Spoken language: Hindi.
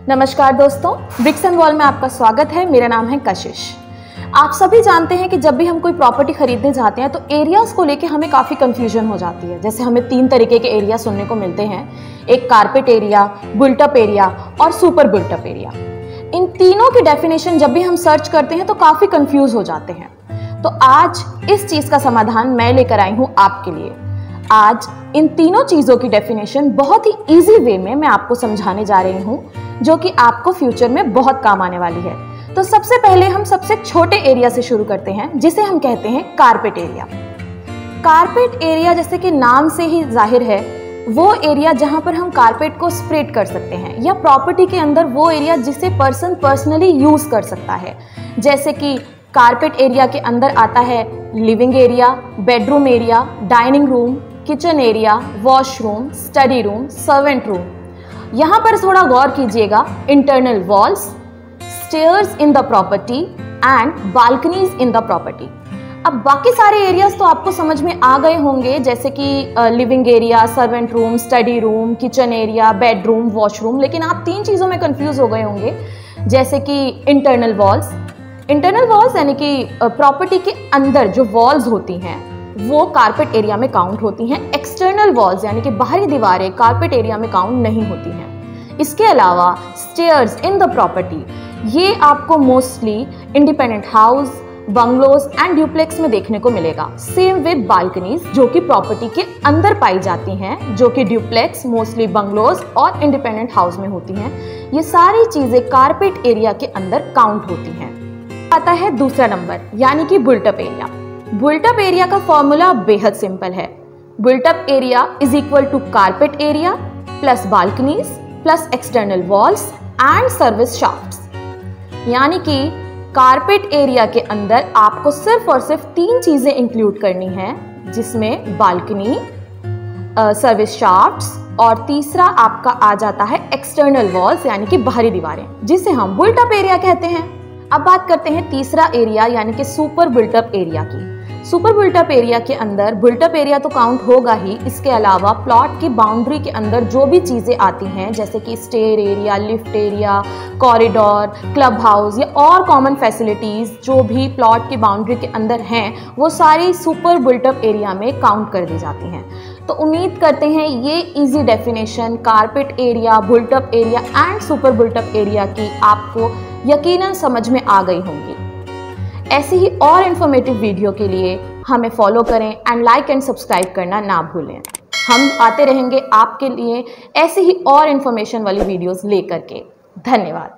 नमस्कार दोस्तों, ब्रिक्स एंड वॉल में आपका स्वागत है। मेरा नाम है कशिश। आप सभी जानते हैं कि जब भी हम कोई प्रॉपर्टी खरीदने जाते हैं तो एरियाज़ को लेके हमें काफ़ी कंफ्यूजन हो जाती है। जैसे हमें 3 तरीके के एरिया सुनने को मिलते हैं, एक कारपेट एरिया, बुल्टअप एरिया और सुपर बुल्टअप एरिया। इन तीनों की डेफिनेशन जब भी हम सर्च करते हैं तो काफ़ी कंफ्यूज हो जाते हैं। तो आज इस चीज़ का समाधान मैं लेकर आई हूँ आपके लिए। आज इन तीनों चीज़ों की डेफिनेशन बहुत ही इजी वे में मैं आपको समझाने जा रही हूँ, जो कि आपको फ्यूचर में बहुत काम आने वाली है। तो सबसे पहले हम सबसे छोटे एरिया से शुरू करते हैं, जिसे हम कहते हैं कारपेट एरिया। कारपेट एरिया जैसे कि नाम से ही जाहिर है, वो एरिया जहां पर हम कारपेट को स्प्रेड कर सकते हैं, या प्रॉपर्टी के अंदर वो एरिया जिसे पर्सन पर्सनली यूज कर सकता है। जैसे कि कारपेट एरिया के अंदर आता है living area, bedroom area, dining room, kitchen area, washroom, study room, servant room. यहाँ पर थोड़ा गौर कीजिएगा, internal walls, stairs in the property and balconies in the property. अब बाकी सारे एरियाज तो आपको समझ में आ गए होंगे, जैसे कि living area, servant room, study room, kitchen area, bedroom, washroom. लेकिन आप 3 चीज़ों में कंफ्यूज हो गए होंगे, जैसे कि इंटरनल वॉल्स। इंटरनल वॉल्स यानी कि प्रॉपर्टी के अंदर जो वॉल्स होती हैं वो कारपेट एरिया में काउंट होती हैं। एक्सटर्नल वॉल्स यानी कि बाहरी दीवारें कारपेट एरिया में काउंट नहीं होती हैं। इसके अलावा स्टेयर्स इन द प्रॉपर्टी, ये आपको mostly independent house, bungalows and duplex में देखने को मिलेगा। सेम विद बालकनीज, जो कि प्रॉपर्टी के अंदर पाई जाती हैं, जो कि ड्यूप्लेक्स, मोस्टली बंगलोज और इंडिपेंडेंट हाउस में होती हैं। ये सारी चीजें कारपेट एरिया के अंदर काउंट होती हैं। आता है दूसरा नंबर, यानी कि बुल्टअप एरिया। बुल्टअप एरिया का फॉर्मूला बेहद सिंपल है। Built up area is equal to carpet area plus balconies plus external walls and service shafts. यानी कि कारपेट एरिया के अंदर आपको सिर्फ और सिर्फ 3 चीजें इंक्लूड करनी है, जिसमें बालकनी, सर्विस शाफ्ट्स और तीसरा आपका आ जाता है एक्सटर्नल वॉल्स यानी कि बाहरी दीवारें, जिसे हम बुल्टअप एरिया कहते हैं। अब बात करते हैं तीसरा एरिया यानी कि सुपर बुल्टअप एरिया की। सुपर बुल्टअप एरिया के अंदर बुल्टअप एरिया तो काउंट होगा ही, इसके अलावा प्लॉट की बाउंड्री के अंदर जो भी चीज़ें आती हैं, जैसे कि stair area, lift area, corridor, club house या और कॉमन फैसिलिटीज़ जो भी प्लॉट की बाउंड्री के अंदर हैं, वो सारी सुपर बुल्टअप एरिया में काउंट कर दी जाती हैं। तो उम्मीद करते हैं ये easy definition carpet area, built up area and super built up area की आपको यकीनन समझ में आ गई होंगी। ऐसी ही और इन्फॉर्मेटिव वीडियो के लिए हमें फॉलो करें एंड लाइक एंड सब्सक्राइब करना ना भूलें। हम आते रहेंगे आपके लिए ऐसी ही और इन्फॉर्मेशन वाली वीडियोस लेकर के। धन्यवाद।